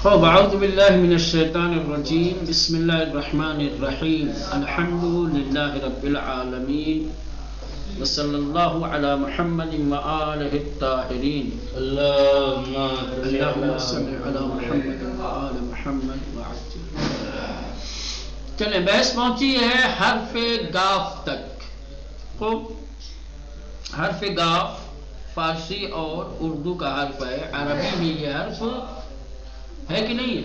خوب اعوذ باللہ من الشیطان الرجیم بسم اللہ الرحمن الرحیم الحمد للہ رب العالمین وصلی اللہ علی محمد وآلہ الطاہرین اللہم صلی علی محمد وآل محمد وعجل. چلیں بحث پہنچی ہے حرف گاف تک. خوب حرف گاف فارسی اور اردو کا حرف ہے. عربی میں یہ حرف ہے کہ نہیں ہے؟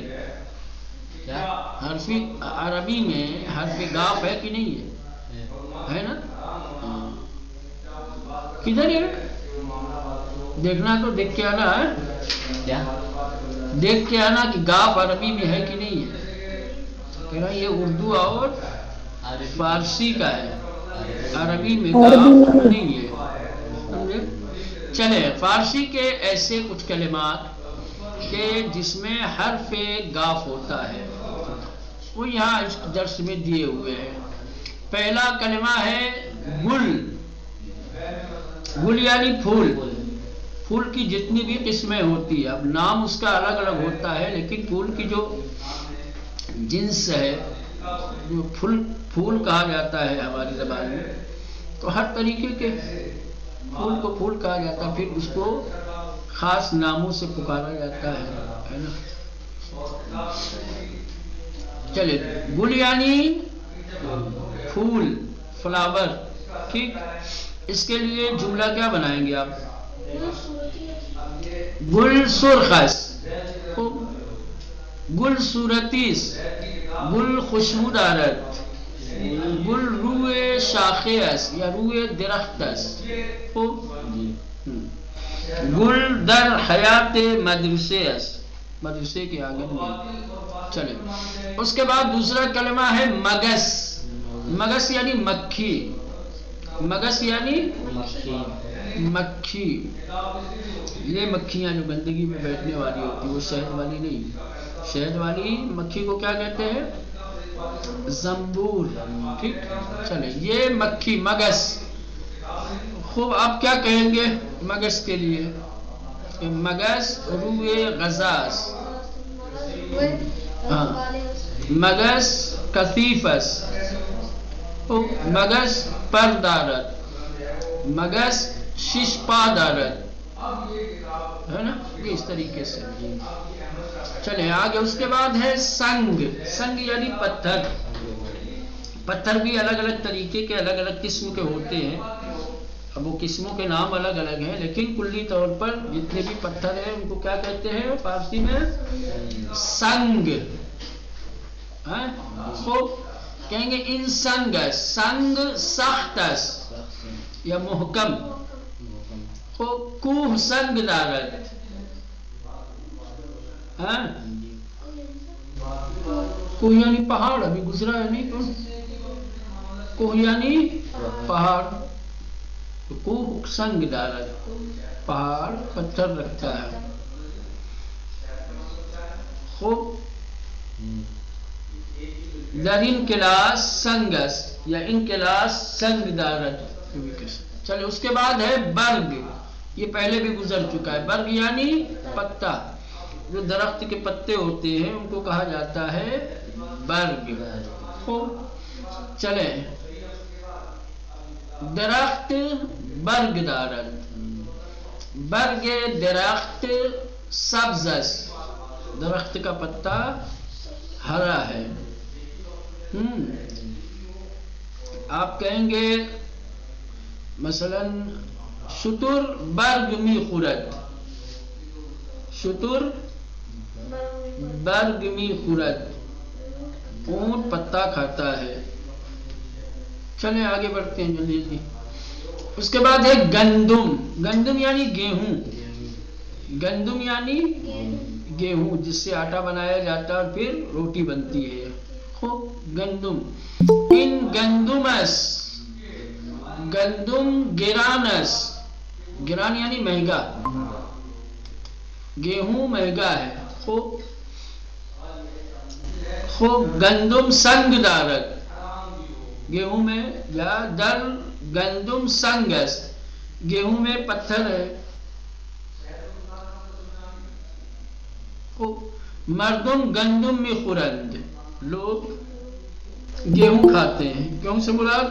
حرف عربی میں حرف گاف ہے کہ نہیں ہے نا؟ کدھر ہے؟ دیکھنا تو دیکھ کے آنا ہے. دیکھ کے آنا کہ گاف عربی میں ہے کہ نہیں ہے. کہنا یہ اردو اور فارسی کا ہے, عربی میں گاف نہیں ہے. چلے فارسی کے ایسے کچھ کلمات کہ جس میں حرف گاف ہوتا ہے وہ یہاں اس درس میں دیے ہوئے ہیں. پہلا کلمہ ہے گل. گل یعنی پھول. پھول کی جتنی بھی قسمیں ہوتی ہیں, اب نام اس کا الگ الگ ہوتا ہے لیکن پھول کی جو جنس ہے, جو پھول کہا جاتا ہے ہماری زبان میں, تو ہر طریقے کے پھول کو پھول کہا جاتا ہے. پھر اس کو خاص ناموں سے پکارا جاتا ہے نا. چلے گل یعنی پھول, فلاور. ٹھیک, اس کے لیے جملہ کیا بنائیں گے آپ؟ گل سرخس, گل صورتیس, گل خوشبو دارد, گل روئے شاخیس یا روئے درختس, گل در حیات مدرسے اس, مدرسے کے آنگن میں. چلے اس کے بعد دوسرا کلمہ ہے مگس. مگس یعنی مکھی. مگس یعنی مکھی. یہ مکھیاں جو گندگی میں بیٹھنے والی ہوتی, وہ شہد والی نہیں. شہد والی مکھی کو کیا کہتے ہیں؟ زنبور. ٹھیک, چلے یہ مکھی مگس. خوب آپ کیا کہیں گے مگس کے لیے؟ مگس روئے غزاس, مگس کثیفس, مگس پر دارد, مگس شش پا دارد, ہے نا. یہ اس طریقے سے. چلیں آگے. اس کے بعد ہے سنگ. سنگ یعنی پتھر. پتھر بھی الگ الگ طریقے کے الگ الگ قسم کے ہوتے ہیں. اب وہ قسموں کے نام الگ الگ ہیں لیکن کلی طور پر جتنے بھی پتھر ہیں ان کو کیا کہتے ہیں فارسی میں؟ سنگ. خوب کہیں گے ان سنگ. سنگ سختس یا محکم. خوب کوہ سنگ دارد. کوہ یعنی پہاڑ, ابھی گزرا ہے نہیں. کوہ یعنی پہاڑ. کوہ سنگ دارد, پہاڑ پتھر رکھتا ہے. خوب در ان کلاس سنگس یا ان کلاس سنگ دارد. چلے اس کے بعد ہے برگ. یہ پہلے بھی گزر چکا ہے. برگ یعنی پتا. جو درخت کے پتے ہوتے ہیں ان کو کہا جاتا ہے برگ. خوب چلے درخت برگ دارد. برگ درخت سبزس, درخت کا پتا ہرا ہے. آپ کہیں گے مثلا شتر برگ می خورد. شتر برگ می خورد, اونٹ پتا کھاتا ہے. چلیں آگے بڑھتے ہیں جلدی جلدی. اس کے بعد ہے گندم. گندم یعنی گیہوں. گندم یعنی گیہوں جس سے آٹا بنایا جاتا ہے اور پھر روٹی بنتی ہے. خوب گندم. ان گندمس, گندم گرانس. گران یعنی مہنگا. گیہوں مہنگا ہے. خوب خوب گندم سنگ دارد. گیہوں میں یا در گندم سنگس, گیہوں میں پتھر ہے. مردم گندم میں خورند، لوگ گیہوں کھاتے ہیں. گیہوں سے مراد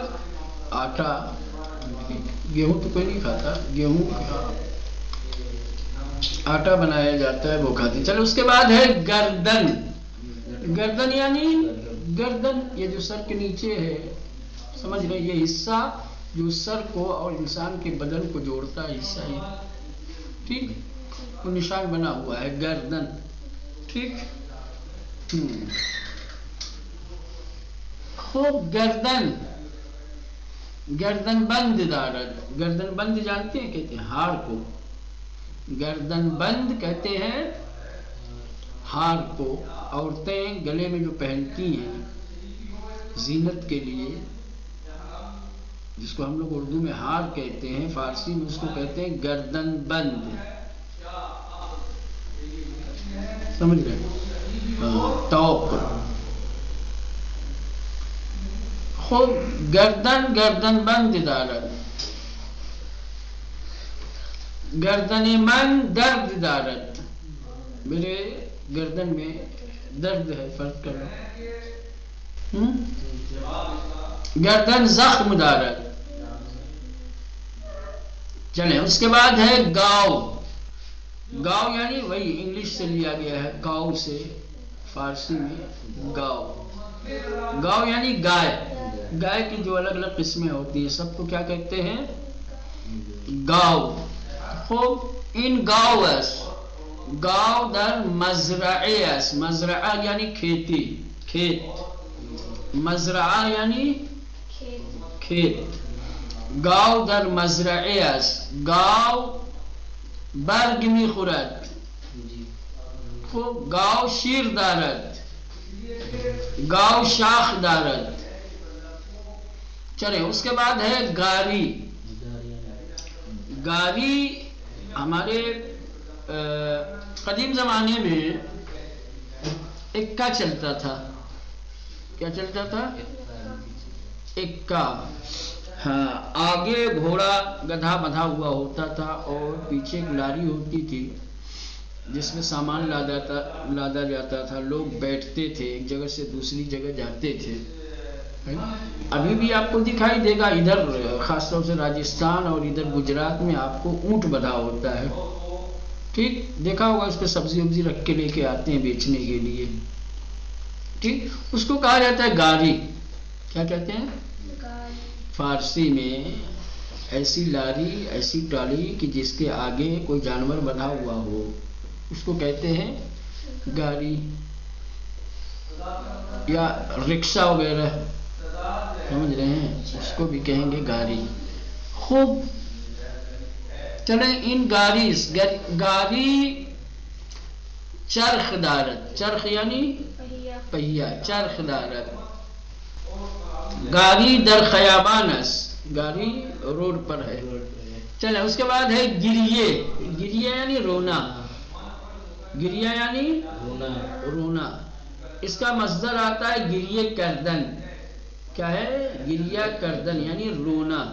آٹا، گیہوں تو کوئی نہیں کھاتا، گیہوں کا آٹا بنایا جاتا ہے وہ کھاتے ہیں. چلو اس کے بعد ہے گردن. گردن یعنی گردن یہ جو سر کے نیچے ہے، سمجھ رہے یہ حصہ جو سر کو اور انسان کے بدن کو جوڑتا ہے حصہ ہی، ٹھیک، وہ نشان بنا ہوا ہے گردن. ٹھیک. خوب گردن، گردن بند دارد. گردن بند جانتے ہیں، کہتے ہیں ہار کو. گردن بند کہتے ہیں ہار کو. عورتیں گلے میں جو پہنتی ہیں زینت کے لیے، جس کو ہم لوگ اردو میں ہار کہتے ہیں، فارسی میں اس کو کہتے ہیں گردن بند. سمجھ رہے؟ توق. خوب گردن، گردن بند دارد. گردن من درد دارد. میرے گردن میں درد ہے، فرق کرو. گردن زخم دارد. چلیں اس کے بعد ہے گاؤ. گاؤ یعنی وہی انگلش سے لیا گیا ہے، گاؤ سے فارسی میں گاؤ. گاؤ یعنی گائے. گائے کی جو الگ الگ قسمیں ہوتی ہیں سب کو کیا کہتے ہیں؟ گاؤ. خوب این گاؤ است. گاؤ در مزرعه است. مزرعہ یعنی کھیتی، کھیت. مزرعہ یعنی کھیت. گاؤ در مزرعه است. گاؤ برگ می خورد. خوب گاؤ شیر دارد. گاؤ شاخ دارد. چلیں اس کے بعد ہے گاری. گاری ہمارے قدیم زمانے میں اکا چلتا تھا. کیا چلتا تھا؟ اکا. ہاں، آگے گھوڑا گدھا بندھا ہوا ہوتا تھا اور پیچھے ایک لاری ہوتی تھی جس میں سامان لادا جاتا تھا. لوگ بیٹھتے تھے، ایک جگہ سے دوسری جگہ جاتے تھے. ابھی بھی آپ کو دکھائی دے گا، ادھر خاص طور سے راجستھان اور ادھر گجرات میں آپ کو اونٹ بدھا ہوتا ہے. ٹھیک، دیکھا ہوگا. اس پہ سبزی وبزی رکھ کے لے کے آتے ہیں بیچنے کے لیے. ٹھیک، اس کو کہا جاتا ہے گاری. کیا کہتے ہیں فارسی میں؟ ایسی لاری، ایسی ٹرالی کہ جس کے آگے کوئی جانور بندھا ہوا ہو، اس کو کہتے ہیں گاری. یا رکشا وغیرہ، سمجھ رہے ہیں، اس کو بھی کہیں گے گاری. خوب. چلیں ان گاری چرخ دارد. چرخ یعنی پہیا، چرخ دارد. گاری در خیابان است. گاری روڈ پر ہے. چلیں اس کے بعد ہے گریے. گریے یعنی رونا. گریہ یعنی رونا. اس کا مصدر آتا ہے گریہ کردن. کیا ہے؟ گریہ کردن یعنی رونا.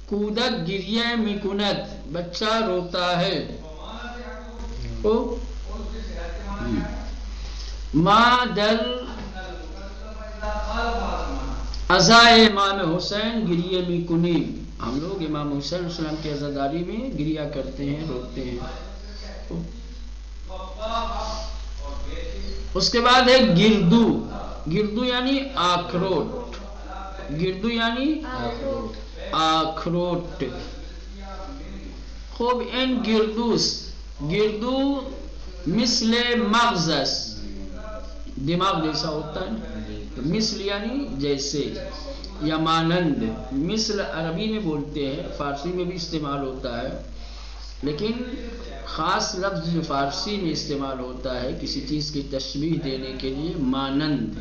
کودک گریہ میکند. بچہ روتا ہے. ما در عزائے امام حسین گریہ میکنیم. ہم لوگ امام حسین علیہ السلام کی عزاداری میں گریہ کرتے ہیں، روتے ہیں. اس کے بعد ہے گردو. گردو یعنی آخروٹ. گردو یعنی آخروٹ. خوب این گردوس. گردو مثل مغز است. دماغ جیسا ہوتا ہے. مثل یعنی جیسے یا مانند. مثل عربی میں بولتے ہیں، فارسی میں بھی استعمال ہوتا ہے، لیکن خاص لفظ جو فارسی میں استعمال ہوتا ہے کسی چیز کی تشبیہ دینے کے لیے، مانند.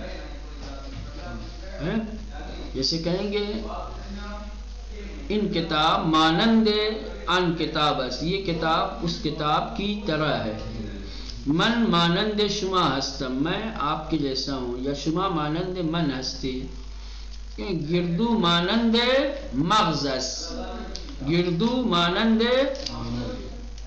جیسے کہیں گے ان کتاب مانند ان کتاب است. یہ کتاب اس کتاب کی طرح ہے. من مانند شما ہستم. میں آپ کے جیسا ہوں. یا شما مانند من ہستی. گردو مانند مغز است. گردو مانند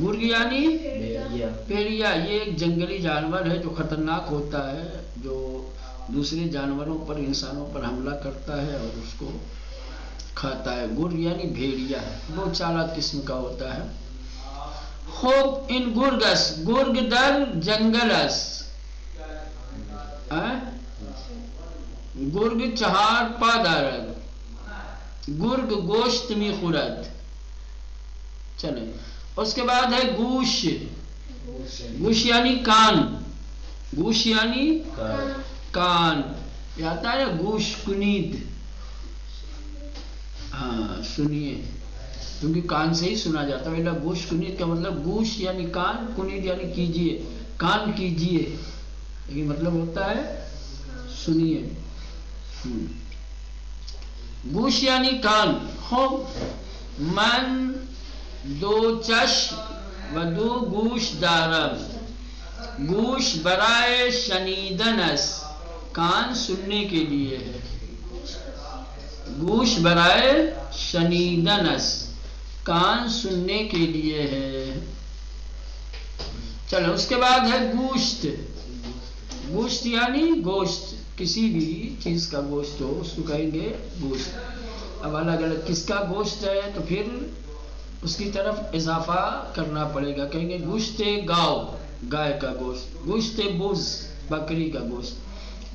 گرگ یعنی بھیڑیا، یہ ایک جنگلی جانور ہے جو خطرناک ہوتا ہے، جو دوسرے جانوروں پر انسانوں پر حملہ کرتا ہے اور اس کو کھاتا ہے. گرگ یعنی بھیڑیا، بہت چالاک قسم کا ہوتا ہے. خوب ان گرگس، گرگ در جنگلس، گرگ چہار پا دارد، گرگ گوشت می خورد. چلیں اس کے بعد ہے گوش. گوش یعنی کان، گوش یعنی کان. یہ آتا ہے گوش کنید. ہاں سنیے، کیونکہ کان سے ہی سنا جاتا ہے. گوش کنید کا مطلب گوش یعنی کان، کنید یعنی کیجیے، کان کیجیے، لیکن مطلب ہوتا ہے سنیے. گوش یعنی کان. خوب من دو چشم و دو گوش دارم، گوش برائے شنیدن است، کان سننے کے لیے ہے. گوش برائے شنیدن است، کان سننے کے لیے ہے. چلو اس کے بعد ہے گوشت. گوشت یعنی گوشت، کسی بھی چیز کا گوشت ہو اس کو کہیں گے گوشت. اب الگ الگ کس کا گوشت ہے تو پھر اس کی طرف اضافہ کرنا پڑے گا. کہیں گے گوشت گاؤ، گائے کا گوشت. گوشت بز، بکری کا گوشت.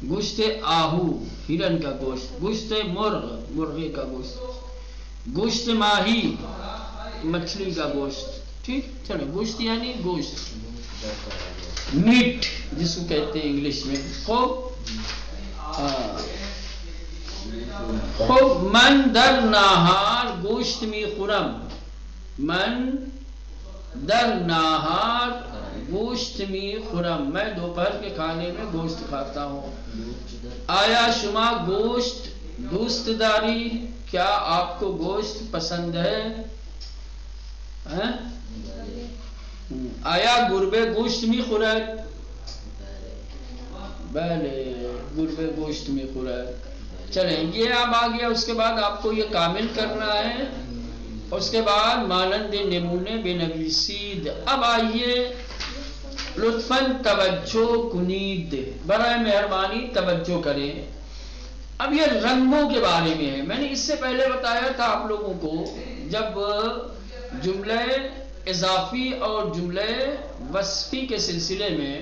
گوشت آہو، ہرن کا گوشت. گوشت مرغ، مرغے کا گوشت. گوشت ماہی، مچھلی کا گوشت. ٹھیک، چلو گوشت یعنی گوشت، میٹ جس کو کہتے ہیں انگلش میں. خوب من در ناہار گوشت می خورم، من در ناہار گوشت می خورم، میں دوپہر کے کھانے میں گوشت کھاتا ہوں. آیا شما گوشت دوست داری، کیا آپ کو گوشت پسند ہے؟ آیا گربے گوشت می خورد، بلے گربے گوشت می خورد. چلیں یہ اب آ گیا. اس کے بعد آپ کو یہ کامل کرنا ہے. اس کے بعد مانند نمونے بنویسید. اب آئیے لطفاً توجہ کنید، برائے مہربانی توجہ کریں. اب یہ رنگوں کے بارے میں ہے. میں نے اس سے پہلے بتایا تھا آپ لوگوں کو، جب جملے اضافی اور جملے وصفی کے سلسلے میں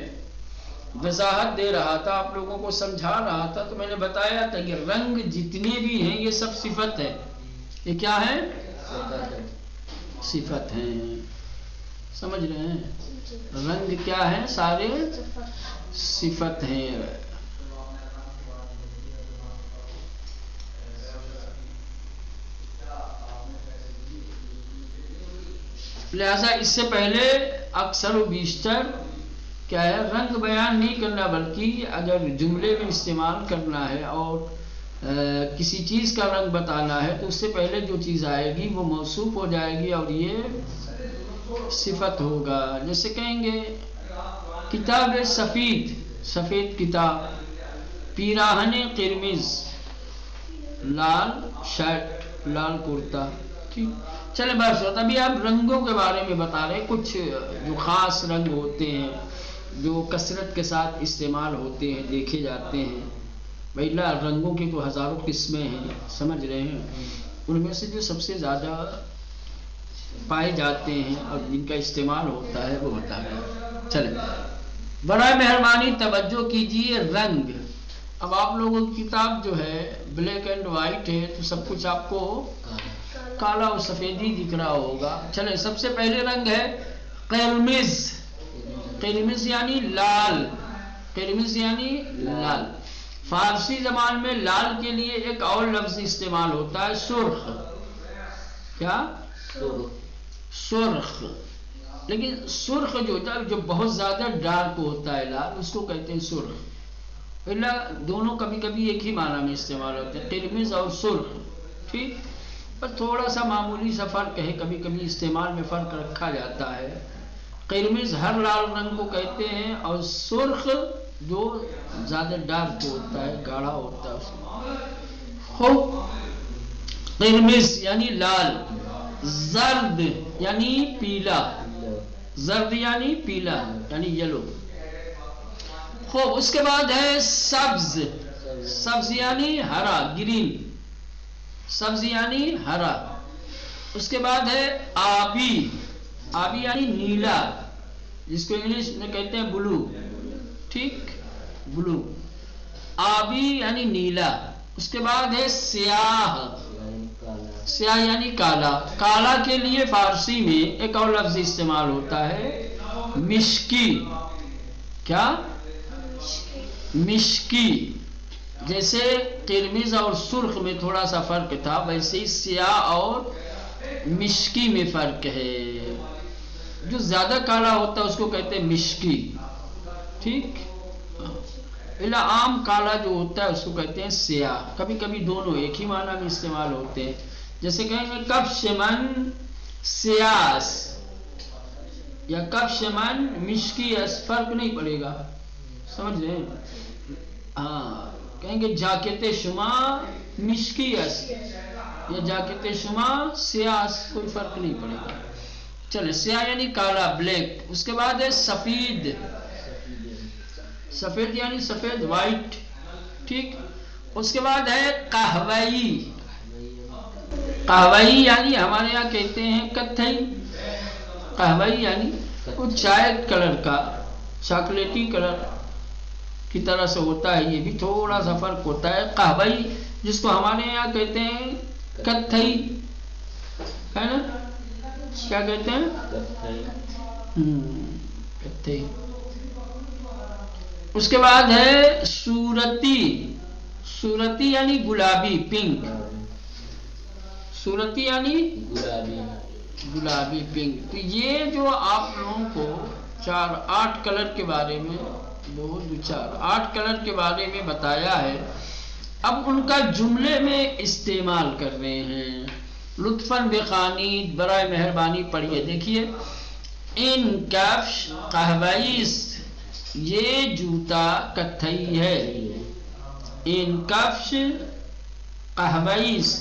وضاحت دے رہا تھا، آپ لوگوں کو سمجھا رہا تھا، تو میں نے بتایا تھا کہ رنگ جتنے بھی ہیں یہ سب صفت ہے. یہ کیا ہے؟ صفت ہیں. سمجھ رہے ہیں؟ رنگ کیا ہے؟ سارے صفت ہیں. لہذا اس سے پہلے اکثر و بیشتر کیا ہے، رنگ بیان نہیں کرنا، بلکہ اگر جملے میں استعمال کرنا ہے اور کسی چیز کا رنگ بتانا ہے تو اس سے پہلے جو چیز آئے گی وہ موصوف ہو جائے گی اور یہ صفت ہوگا. جیسے کہیں گے کتاب سفید، سفید کتاب. پیراہن قرمز، لال شرٹ، لال کرتا. ٹھیک، چلے بس. ابھی آپ رنگوں کے بارے میں بتا رہے، کچھ جو خاص رنگ ہوتے ہیں جو کثرت کے ساتھ استعمال ہوتے ہیں، دیکھے جاتے ہیں. بھائی رنگوں کی تو ہزاروں قسمیں ہیں، سمجھ رہے ہیں. ان میں سے جو سب سے زیادہ پائے جاتے ہیں اور جن کا استعمال ہوتا ہے وہ بتا رہے ہیں. چلیں برائے مہربانی توجہ کیجیے. رنگ، اب آپ لوگوں کی کتاب جو ہے بلیک اینڈ وائٹ ہے تو سب کچھ آپ کو کالا اور سفیدی دکھ رہا ہوگا. چلیں سب سے پہلے رنگ ہے قرمز. قرمز یعنی لال، قرمز یعنی لال. فارسی زبان میں لال کے لیے ایک اور لفظ استعمال ہوتا ہے سرخ. کیا؟ سرخ. لیکن سرخ جو ہوتا ہے، جو بہت زیادہ ڈارک ہوتا ہے لال، اس کو کہتے ہیں سرخ. دونوں کبھی کبھی ایک ہی معنی میں استعمال ہوتے ہیں، قرمز اور سرخ. ٹھیک، پر تھوڑا سا معمولی سا فرق ہے، کبھی کبھی استعمال میں فرق رکھا جاتا ہے. قرمز ہر لال رنگ کو کہتے ہیں اور سرخ جو زیادہ ڈارک ہوتا ہے، گاڑھا ہوتا ہے. قرمز یعنی لال. زرد یعنی پیلا. زرد یعنی پیلا یعنی یلو. خوب اس کے بعد ہے سبز. سبز یعنی ہرا گرین. سبز یعنی ہرا. اس کے بعد ہے آبی. آبی یعنی نیلا جس کو انگلش میں کہتے ہیں بلو. ٹھیک بلو. آبی یعنی نیلا. اس کے بعد ہے سیاہ. سیاہ یعنی کالا. کالا کے لیے فارسی میں ایک اور لفظ استعمال ہوتا ہے مشکی. کیا؟ مشکی. جیسے قرمز اور سرخ میں تھوڑا سا فرق تھا ویسے ہی سیاہ اور مشکی میں فرق ہے. جو زیادہ کالا ہوتا ہے اس کو کہتے ہیں مشکی. ٹھیک. عام کالا جو ہوتا ہے اس کو کہتے ہیں سیاہ. کبھی کبھی دونوں ایک ہی معنی میں استعمال ہوتے ہیں. جیسے کہیں گے کبش من سیاس یا کبش من مشکی. فرق نہیں پڑے گا. سمجھ رہے ہیں؟ ہاں کہیں گے جاکت شما مشکی اس یا جاکت شما سیاس. کوئی فرق نہیں پڑے گا. چلے سیاہ یعنی کالا بلیک. اس کے بعد ہے سفید. سفید یعنی سفید وائٹ. ٹھیک. اس کے بعد ہے قہوئی. قہوئی یعنی ہمارے یہاں کہتے ہیں کتھئی. قہوئی یعنی وہ چائے کلر کا چاکلیٹی کلر کی طرح سے ہوتا ہے. یہ بھی تھوڑا سا فرق ہوتا ہے. قہوئی جس کو ہمارے یہاں کہتے ہیں کتھئی ہے نا. کیا کہتے ہیں؟ کتھئی. اس کے بعد ہے صورتی. صورتی یعنی گلابی پنک. صورتی یعنی گلابی پنک. تو یہ جو آپ لوگوں کو 8 کلر کے بارے میں 8 کلر کے بارے میں بتایا ہے. اب ان کا جملے میں استعمال کر رہے ہیں. لطفاً بخوانید برائے مہربانی پڑھیے. دیکھیے ان کفش قہویس یہ جوتا کتھئی ہے. ان کفش قہویس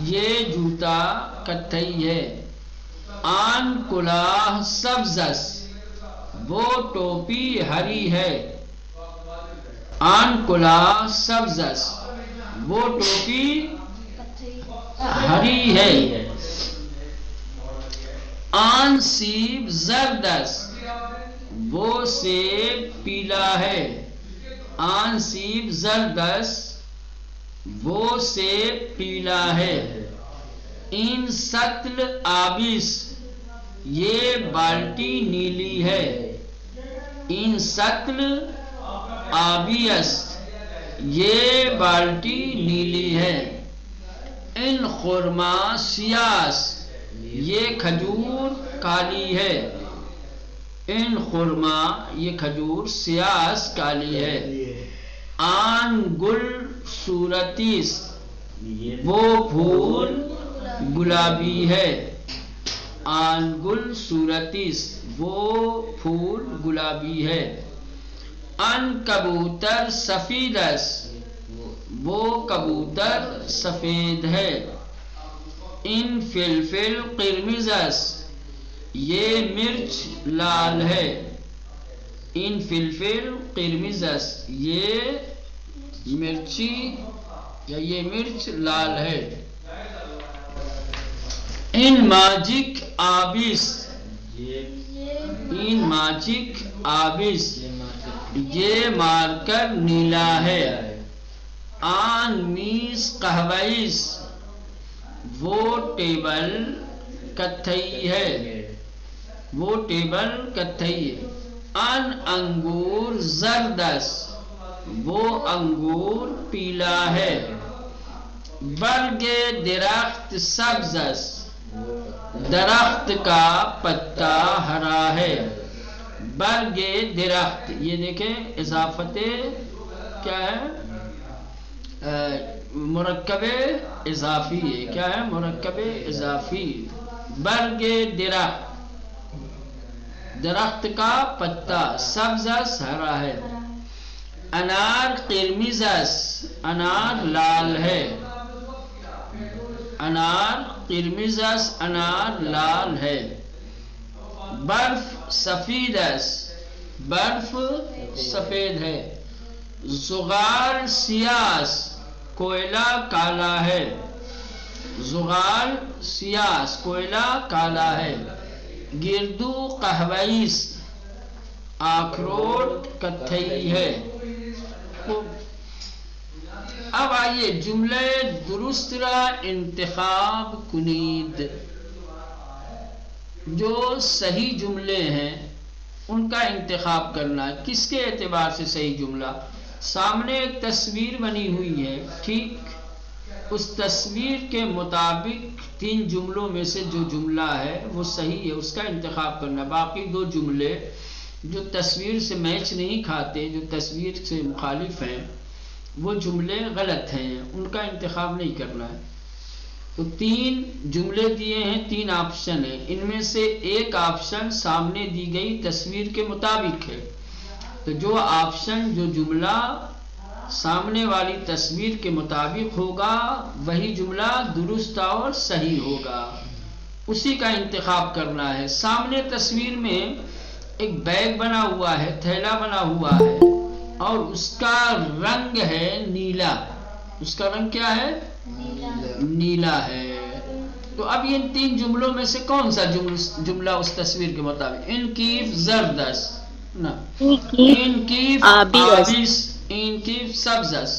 یہ جوتا کتھئی ہے. آن کلاه سبزس وہ ٹوپی ہری ہے. آن کلاه سبزس وہ ٹوپی ہری ہے. آن سیب زردس وہ سیب پیلا ہے. آن سیب زردس وہ سیب پیلا ہے. ان سطل آبیس یہ بالٹی نیلی ہے. ان سطل آبیس یہ بالٹی نیلی ہے. ان خرما سیاس یہ کھجور کالی ہے. ان خرما یہ کھجور سیاس کالی ہے. آن گل صورتیس وہ پھول گلابی ہے. آن گل صورتیس وہ پھول گلابی ہے. ان کبوتر سفیدس وہ کبوتر سفید ہے. ان فلفل قرمزس یہ مرچ لال ہے. ان فلفل قرمزس یہ مرچی یا یہ مرچ لال ہے. ان ماجک آبیس ان ماجک آبیس یہ مارکر نیلا ہے. آن میز قہویس وہ ٹیبل کتھئی ہے. وہ ٹیبل کتھئی ہے. ان انگور زردس وہ انگور پیلا ہے. برگ درخت سبزس درخت کا پتا ہرا ہے. برگ درخت یہ دیکھیں اضافت کیا ہے؟ مرکب اضافی ہے. کیا ہے؟ مرکب اضافی. برگ درخت درخت کا پتا سبزس ہرا ہے. انار قرمزس انار لال ہے. انار قرمزس انار لال ہے. برف سفید برف سفید ہے. زغال سیاس کوئلہ کالا ہے. زغال سیاس کوئلہ کالا ہے. گردو قہویس آخروٹ کتھئی ہے. اب آئیے جملے درست را انتخاب کنید. جو صحیح جملے ہیں ان کا انتخاب کرنا ہے. کس کے اعتبار سے صحیح جملہ؟ سامنے ایک تصویر بنی ہوئی ہے، ٹھیک، اس تصویر کے مطابق 3 جملوں میں سے جو جملہ ہے وہ صحیح ہے، اس کا انتخاب کرنا. باقی 2 جملے جو تصویر سے میچ نہیں کھاتے، جو تصویر سے مخالف ہیں، وہ جملے غلط ہیں، ان کا انتخاب نہیں کرنا ہے. تو 3 جملے دیے ہیں، 3 آپشن ہیں. ان میں سے ایک آپشن سامنے دی گئی تصویر کے مطابق ہے. تو جو آپشن، جو جملہ سامنے والی تصویر کے مطابق ہوگا وہی جملہ درست اور صحیح ہوگا، اسی کا انتخاب کرنا ہے. سامنے تصویر میں ایک بیگ بنا ہوا ہے، تھیلا بنا ہوا ہے، اور اس کا رنگ ہے نیلا. اس کا رنگ کیا ہے؟ نیلا ہے. تو اب یہ 3 جملوں میں سے کون سا جملہ اس تصویر کے مطابق؟ ان کیف زردس، ان کیف آبیس، ان کیف سبزس.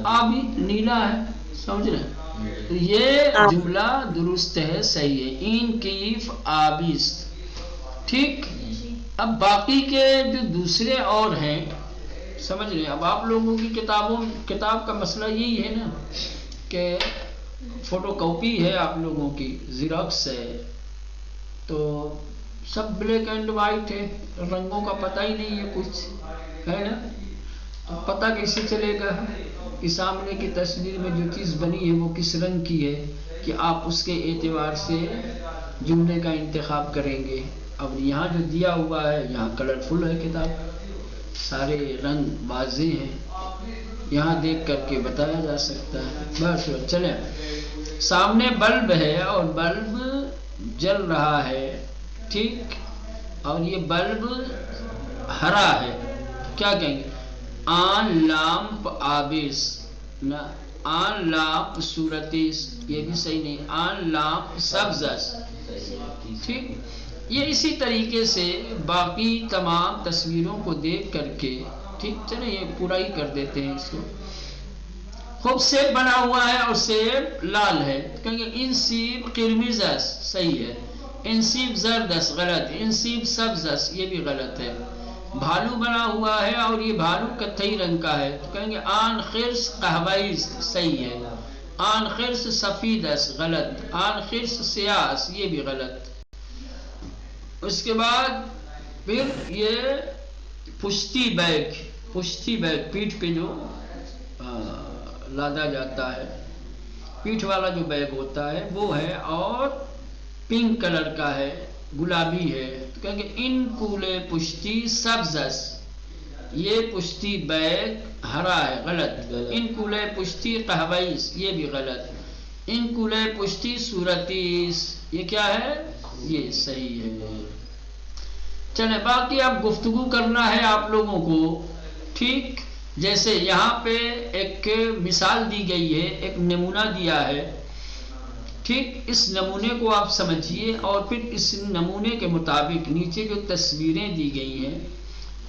آبی نیلا ہے، سمجھ رہے ہیں؟ تو یہ جملہ درست ہے، صحیح ہے. ان کیف آبیس، ٹھیک. اب باقی کے جو دوسرے اور ہیں، سمجھ رہے ہیں؟ اب آپ لوگوں کی کتاب کا مسئلہ یہی ہے نا کہ فوٹو کاپی ہے، آپ لوگوں کی زیروکس ہے، تو سب بلیک اینڈ وائٹ ہے، رنگوں کا پتہ ہی نہیں ہے، کچھ ہے نا. تو پتہ کیسے چلے گا کہ سامنے کی تصویر میں جو چیز بنی ہے وہ کس رنگ کی ہے، کہ آپ اس کے اعتبار سے جملے کا انتخاب کریں گے. اب یہاں جو دیا ہوا ہے یہاں کلرفل ہے کتاب، سارے رنگ واضح ہیں، یہاں دیکھ کر کے بتایا جا سکتا ہے. بس چلیں، سامنے بلب ہے اور بلب جل رہا ہے، ٹھیک، اور یہ بلب ہرا ہے. کیا کہیں گے؟ آن لامپ آبیس، نہ آن لامپ صورتیس، یہ بھی صحیح نہیں. آن لامپ سبزس، ٹھیک. یہ اسی طریقے سے باقی تمام تصویروں کو دیکھ کر کے، ٹھیک. چلیں یہ پورا ہی کر دیتے ہیں اس کو. خوب سیب بنا ہوا ہے اور سیب لال ہے، کہیں گے ان سیب قرمزس، صحیح ہے. ان سیب زردس، غلط. ان سیب سبزس، یہ بھی غلط ہے. بھالو بنا ہوا ہے اور یہ بھالو کتھئی رنگ کا ہے، تو کہیں گے آن خرس قہویس، صحیح ہے. آن خرس سفیدس، غلط. آن خرس سیاس، یہ بھی غلط. اس کے بعد پھر یہ پشتی بیگ پیٹھ پہ جو لادا جاتا ہے، پیٹھ والا جو بیگ ہوتا ہے وہ ہے، اور پنک کلر کا ہے، گلابی ہے. تو کہیں گے ان کولے پشتی سبزس، یہ پشتی بیگ ہرا ہے، غلط. ان کولے پشتی قہویس، یہ بھی غلط. ان کولے پشتی صورتیس، یہ کیا ہے؟ یہ صحیح ہے. چلیں باقی اب گفتگو کرنا ہے آپ لوگوں کو، ٹھیک. جیسے یہاں پہ ایک مثال دی گئی ہے، ایک نمونہ دیا ہے، ٹھیک. اس نمونے کو آپ سمجھیے اور پھر اس نمونے کے مطابق نیچے جو تصویریں دی گئی ہیں،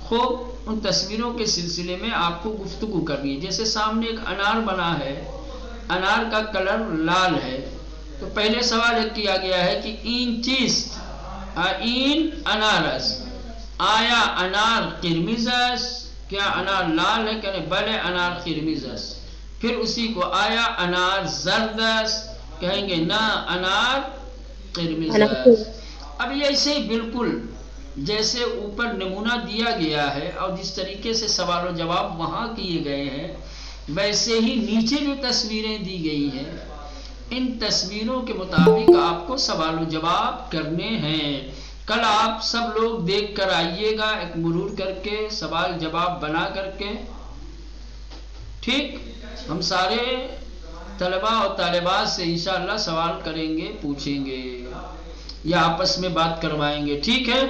خوب ان تصویروں کے سلسلے میں آپ کو گفتگو کرنی ہے. جیسے سامنے ایک انار بنا ہے، انار کا کلر لال ہے، تو پہلے سوال ایک کیا گیا ہے کہ این چیست، این انارس، آیا انار قرمزس، کیا انار لال ہے؟ کہنے بلے انار قرمزس. پھر اسی کو آیا انار زردس، کہیں گے نہ انار قرمزس. اب یہ ایسے ہی بالکل جیسے اوپر نمونہ دیا گیا ہے اور جس طریقے سے سوال و جواب وہاں کیے گئے ہیں، ویسے ہی نیچے جو تصویریں دی گئی ہیں ان تصویروں کے مطابق آپ کو سوال و جواب کرنے ہیں. کل آپ سب لوگ دیکھ کر آئیے گا، ایک مرور کر کے سوال جواب بنا کر کے، ٹھیک. ہم سارے طلباء اور طالبات سے انشاءاللہ سوال کریں گے، پوچھیں گے. یا آپس میں بات کروائیں گے. ٹھیک ہے.